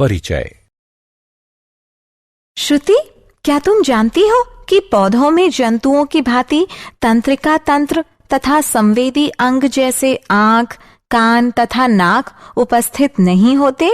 परिचय। श्रुति, क्या तुम जानती हो कि पौधों में जंतुओं की भांति तंत्रिका तंत्र तथा संवेदी अंग जैसे आंख, कान तथा नाक उपस्थित नहीं होते?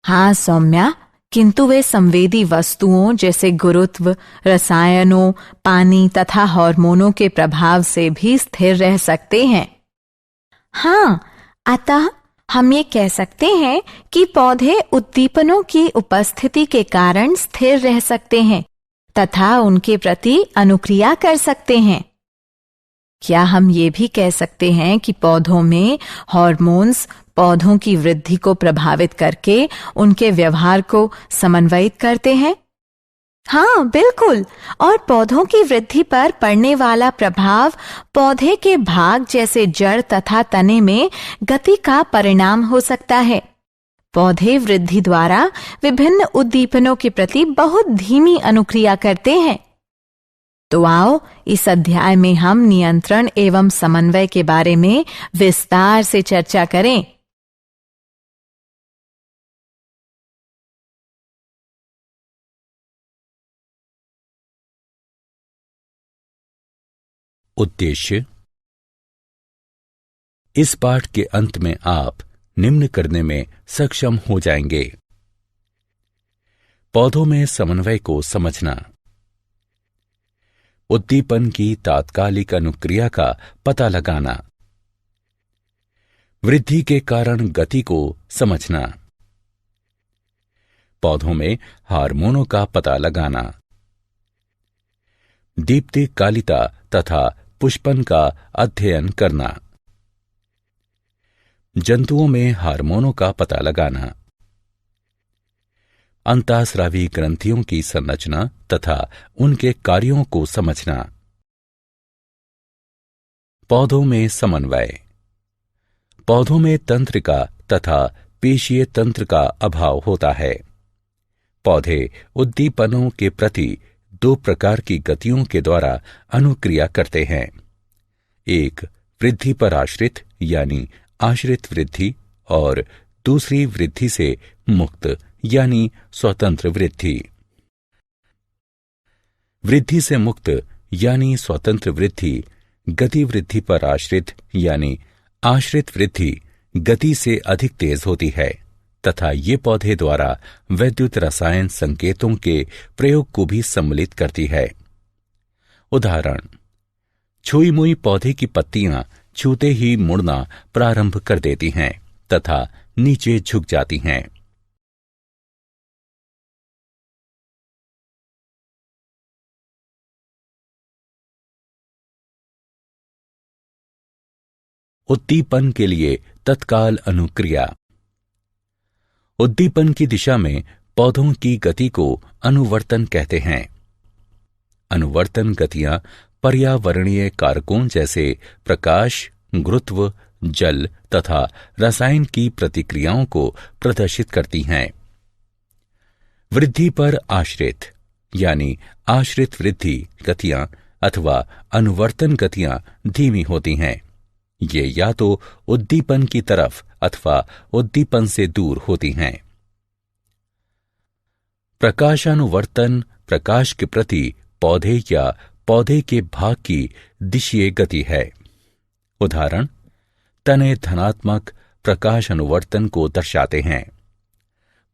हाँ सौम्या, किंतु वे संवेदी वस्तुओं जैसे गुरुत्व, रसायनों, पानी तथा हार्मोनों के प्रभाव से भी स्थिर रह सकते हैं। हाँ, अतः हम ये कह सकते हैं कि पौधे उद्दीपनों की उपस्थिति के कारण स्थिर रह सकते हैं तथा उनके प्रति अनुक्रिया कर सकते हैं। क्या हम ये भी कह सकते हैं कि पौधों में हार्मोन्स पौधों की वृद्धि को प्रभावित करके उनके व्यवहार को समन्वयित करते हैं? हाँ बिल्कुल, और पौधों की वृद्धि पर पड़ने वाला प्रभाव पौधे के भाग जैसे जड़ तथा तने में गति का परिणाम हो सकता है। पौधे वृद्धि द्वारा विभिन्न उद्दीपनों के प्रति बहुत धीमी अनुक्रिया करते हैं। तो आओ इस अध्याय में हम नियंत्रण एवं समन्वय के बारे में विस्तार से चर्चा करें। उद्देश्य। इस पाठ के अंत में आप निम्न करने में सक्षम हो जाएंगे: पौधों में समन्वय को समझना, उद्दीपन की तात्कालिक अनुक्रिया का पता लगाना, वृद्धि के कारण गति को समझना, पौधों में हार्मोनों का पता लगाना, दीप्तिकालिता तथा पुष्पन का अध्ययन करना, जंतुओं में हार्मोनों का पता लगाना, अंतःस्रावी ग्रंथियों की संरचना तथा उनके कार्यों को समझना। पौधों में समन्वय। पौधों में तंत्रिका तथा पेशीय तंत्र का अभाव होता है। पौधे उद्दीपनों के प्रति दो प्रकार की गतियों के द्वारा अनुक्रिया करते हैं: एक वृद्धि पर आश्रित यानी आश्रित वृद्धि, और दूसरी वृद्धि से मुक्त यानी स्वतंत्र वृद्धि। वृद्धि से मुक्त यानी स्वतंत्र वृद्धि गति वृद्धि पर आश्रित यानी आश्रित वृद्धि गति से अधिक तेज होती है तथा ये पौधे द्वारा वैद्युत रसायन संकेतों के प्रयोग को भी सम्मिलित करती है। उदाहरण: छुई मुई पौधे की पत्तियां छूते ही मुड़ना प्रारंभ कर देती हैं तथा नीचे झुक जाती हैं। उद्दीपन के लिए तत्काल अनुक्रिया। उद्दीपन की दिशा में पौधों की गति को अनुवर्तन कहते हैं। अनुवर्तन गतियां पर्यावरणीय कारकों जैसे प्रकाश, गुरुत्व, जल तथा रसायन की प्रतिक्रियाओं को प्रदर्शित करती हैं। वृद्धि पर आश्रित यानी आश्रित वृद्धि गतियां अथवा अनुवर्तन गतियां धीमी होती हैं। ये या तो उद्दीपन की तरफ अथवा उद्दीपन से दूर होती हैं। प्रकाशानुवर्तन प्रकाश के प्रति पौधे या पौधे के भाग की दिशीय गति है। उदाहरण: तने धनात्मक प्रकाश अनुवर्तन को दर्शाते हैं।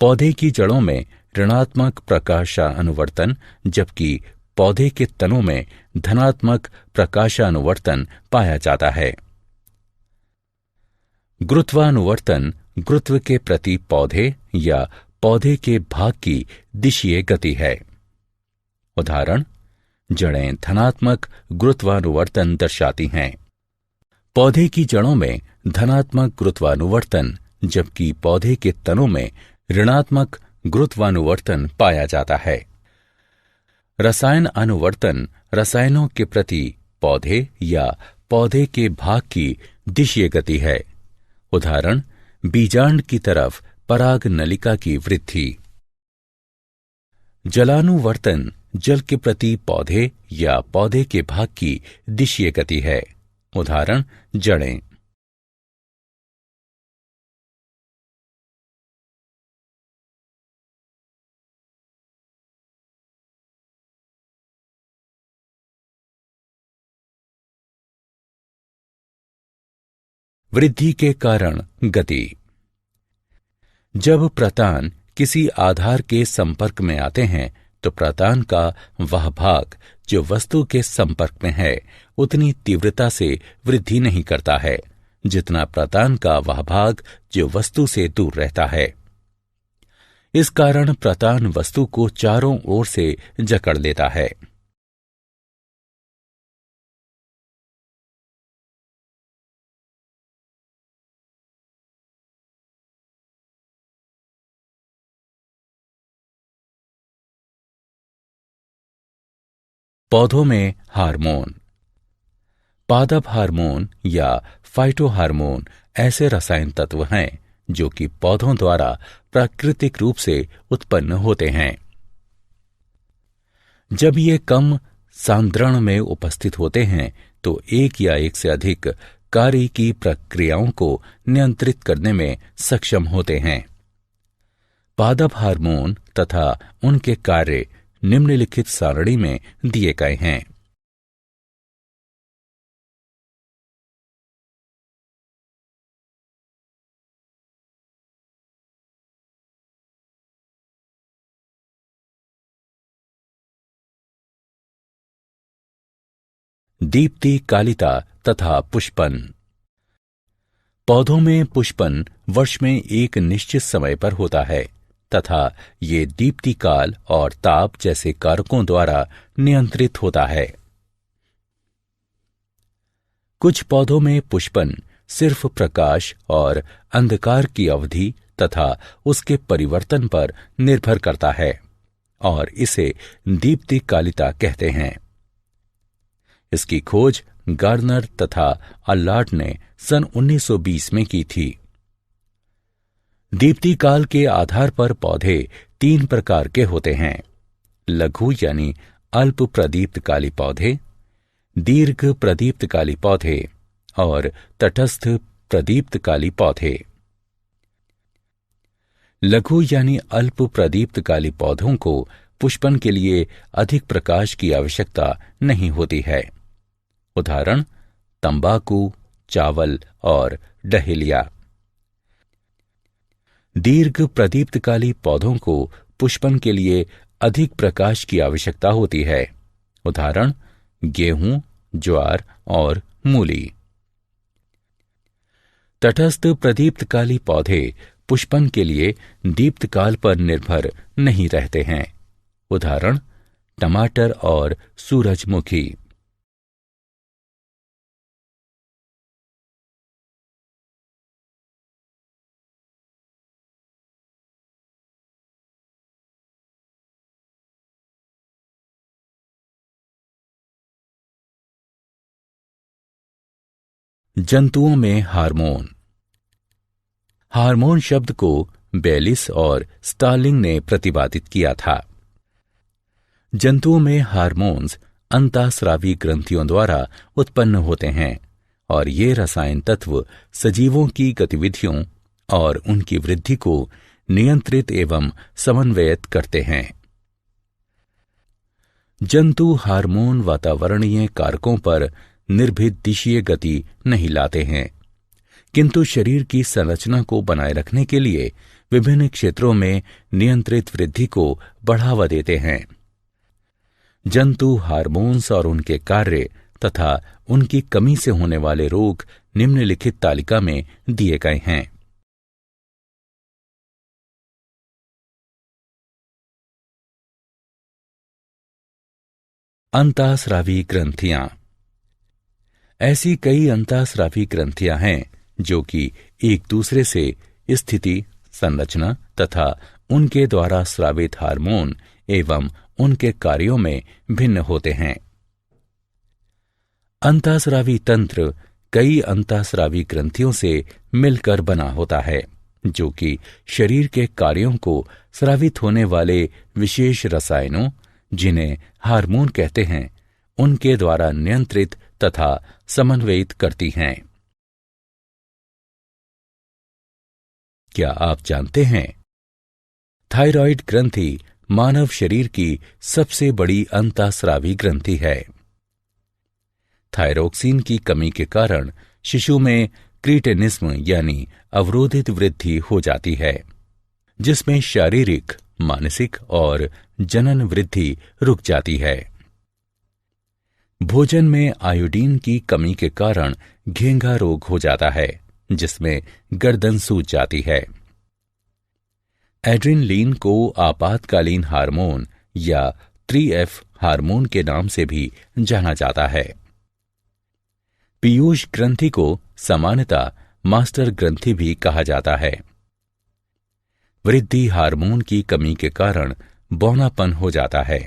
पौधे की जड़ों में ऋणात्मक प्रकाशानुवर्तन जबकि पौधे के तनों में धनात्मक प्रकाशानुवर्तन पाया जाता है। गुरुत्वानुवर्तन गुरुत्व के प्रति पौधे या पौधे के भाग की दिशीय गति है। उदाहरण: जड़ें धनात्मक गुरुत्वानुवर्तन दर्शाती हैं। पौधे की जड़ों में धनात्मक गुरुत्वानुवर्तन जबकि पौधे के तनों में ऋणात्मक गुरुत्वानुवर्तन पाया जाता है। रसायन अनुवर्तन रसायनों के प्रति पौधे या पौधे के भाग की दिशीय गति है। उदाहरण: बीजांड की तरफ पराग नलिका की वृद्धि। जलानुवर्तन जल के प्रति पौधे या पौधे के भाग की दिशीय गति है। उदाहरण: जड़ें। वृद्धि के कारण गति। जब प्रतान किसी आधार के संपर्क में आते हैं तो प्रतान का वह भाग जो वस्तु के संपर्क में है उतनी तीव्रता से वृद्धि नहीं करता है जितना प्रतान का वह भाग जो वस्तु से दूर रहता है। इस कारण प्रतान वस्तु को चारों ओर से जकड़ लेता है। पौधों में हार्मोन। पादप हार्मोन या फाइटो हार्मोन ऐसे रसायन तत्व हैं जो कि पौधों द्वारा प्राकृतिक रूप से उत्पन्न होते हैं। जब ये कम सांद्रण में उपस्थित होते हैं तो एक या एक से अधिक कार्य की प्रक्रियाओं को नियंत्रित करने में सक्षम होते हैं। पादप हार्मोन तथा उनके कार्य निम्नलिखित सारणी में दिए गए हैं। दीप्ति कालिता तथा पुष्पन। पौधों में पुष्पन वर्ष में एक निश्चित समय पर होता है तथा ये दीप्ति काल और ताप जैसे कारकों द्वारा नियंत्रित होता है। कुछ पौधों में पुष्पन सिर्फ प्रकाश और अंधकार की अवधि तथा उसके परिवर्तन पर निर्भर करता है और इसे दीप्ति कालिता कहते हैं। इसकी खोज गार्नर तथा अल्लार्ट ने सन 1920 में की थी। दीप्ति काल के आधार पर पौधे 3 प्रकार के होते हैं: लघु यानी अल्प प्रदीप्तकाली पौधे, दीर्घ प्रदीप्तकाली पौधे और तटस्थ प्रदीप्तकाली पौधे। लघु यानी अल्प प्रदीप्तकाली पौधों को पुष्पन के लिए अधिक प्रकाश की आवश्यकता नहीं होती है। उदाहरण तंबाकू, चावल और डहेलिया। दीर्घ प्रदीप्तकाली पौधों को पुष्पन के लिए अधिक प्रकाश की आवश्यकता होती है। उदाहरण गेहूं, ज्वार और मूली। तटस्थ प्रदीप्तकाली पौधे पुष्पन के लिए दीप्तकाल पर निर्भर नहीं रहते हैं। उदाहरण टमाटर और सूरजमुखी। जंतुओं में हार्मोन। हार्मोन शब्द को बेलिस और स्टार्लिंग ने प्रतिपादित किया था। जंतुओं में हार्मोन्स अंतःस्रावी ग्रंथियों द्वारा उत्पन्न होते हैं और ये रसायन तत्व सजीवों की गतिविधियों और उनकी वृद्धि को नियंत्रित एवं समन्वयित करते हैं। जंतु हार्मोन वातावरणीय कारकों पर निर्भीत दिशीय गति नहीं लाते हैं, किंतु शरीर की संरचना को बनाए रखने के लिए विभिन्न क्षेत्रों में नियंत्रित वृद्धि को बढ़ावा देते हैं। जंतु हार्मोन्स और उनके कार्य तथा उनकी कमी से होने वाले रोग निम्नलिखित तालिका में दिए गए हैं। अंतःस्रावी ग्रंथियां। ऐसी कई अंतःस्रावी ग्रंथियां हैं जो कि एक दूसरे से स्थिति, संरचना तथा उनके द्वारा स्रावित हार्मोन एवं उनके कार्यों में भिन्न होते हैं। अंतःस्रावी तंत्र कई अंतःस्रावी ग्रंथियों से मिलकर बना होता है जो कि शरीर के कार्यों को स्रावित होने वाले विशेष रसायनों, जिन्हें हार्मोन कहते हैं, उनके द्वारा नियंत्रित तथा समन्वयित करती हैं। क्या आप जानते हैं थायराइड ग्रंथि मानव शरीर की सबसे बड़ी अंतःस्रावी ग्रंथि है। थायरोक्सिन की कमी के कारण शिशु में क्रीटेनिज्म यानी अवरोधित वृद्धि हो जाती है, जिसमें शारीरिक, मानसिक और जनन वृद्धि रुक जाती है। भोजन में आयोडीन की कमी के कारण घेंघा रोग हो जाता है, जिसमें गर्दन सूज जाती है। एड्रेनलिन को आपातकालीन हार्मोन या 3F हार्मोन के नाम से भी जाना जाता है। पीयूष ग्रंथि को सामान्यतः मास्टर ग्रंथि भी कहा जाता है। वृद्धि हार्मोन की कमी के कारण बौनापन हो जाता है,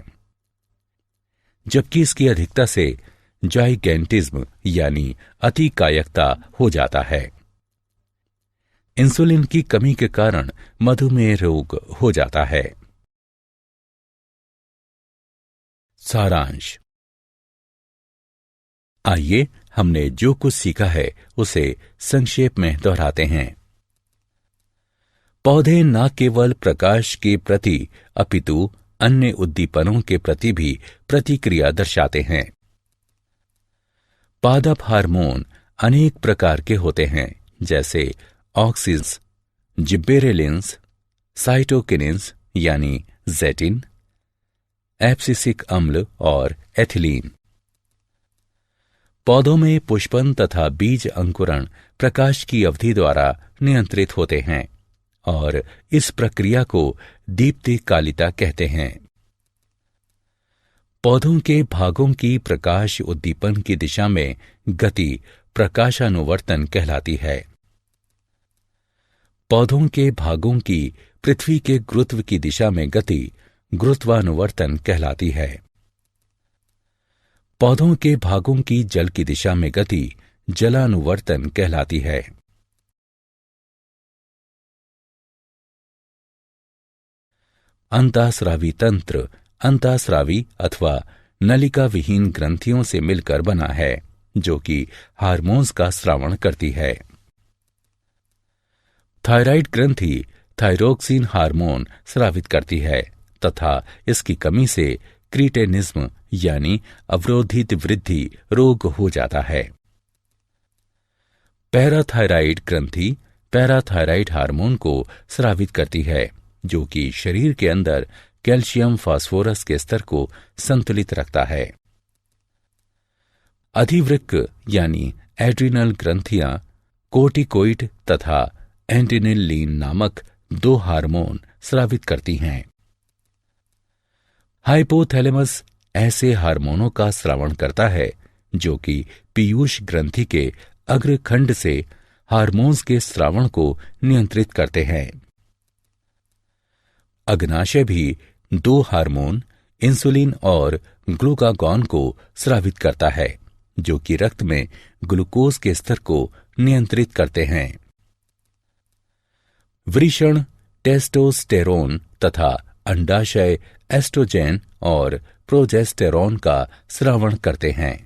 जबकि इसकी अधिकता से जाइगेंटिज्म यानी अतिकायकता हो जाता है। इंसुलिन की कमी के कारण मधुमेह रोग हो जाता है। सारांश। आइए हमने जो कुछ सीखा है उसे संक्षेप में दोहराते हैं। पौधे न केवल प्रकाश के प्रति अपितु अन्य उद्दीपनों के प्रति भी प्रतिक्रिया दर्शाते हैं। पादप हार्मोन अनेक प्रकार के होते हैं, जैसे ऑक्सिन्स, जिब्बेरेलिन्स, साइटोकिनिन्स यानी जेटिन, एब्सिसिक अम्ल और एथिलीन। पौधों में पुष्पन तथा बीज अंकुरण प्रकाश की अवधि द्वारा नियंत्रित होते हैं और इस प्रक्रिया को दीप्तिकालिता कहते हैं। पौधों के भागों की प्रकाश उद्दीपन की दिशा में गति प्रकाशानुवर्तन कहलाती है। पौधों के भागों की पृथ्वी के गुरुत्व की दिशा में गति गुरुत्वानुवर्तन कहलाती है। पौधों के भागों की जल की दिशा में गति जलानुवर्तन कहलाती है। अंतःस्रावी तंत्र अंतःस्रावी अथवा नलिका विहीन ग्रंथियों से मिलकर बना है, जो कि हार्मोन्स का स्रावण करती है। थायराइड ग्रंथि थायरोक्सिन हार्मोन स्रावित करती है तथा इसकी कमी से क्रीटेनिज्म यानी अवरोधित वृद्धि रोग हो जाता है। पैराथायराइड ग्रंथि पैराथायराइड हार्मोन को स्रावित करती है, जो कि शरीर के अंदर कैल्शियम फास्फोरस के स्तर को संतुलित रखता है। अधिवृक्क यानी एड्रिनल ग्रंथियां कोर्टिकोइड तथा एड्रेनलिन नामक 2 हार्मोन स्रावित करती हैं। हाइपोथैलेमस ऐसे हार्मोनों का स्रावण करता है जो कि पीयूष ग्रंथि के अग्रखंड से हार्मोन्स के स्रावण को नियंत्रित करते हैं। अग्नाशय भी 2 हार्मोन इंसुलिन और ग्लूकागॉन को स्रावित करता है, जो कि रक्त में ग्लूकोज के स्तर को नियंत्रित करते हैं। वृषण टेस्टोस्टेरोन तथा अंडाशय एस्ट्रोजेन और प्रोजेस्टेरोन का स्रावण करते हैं।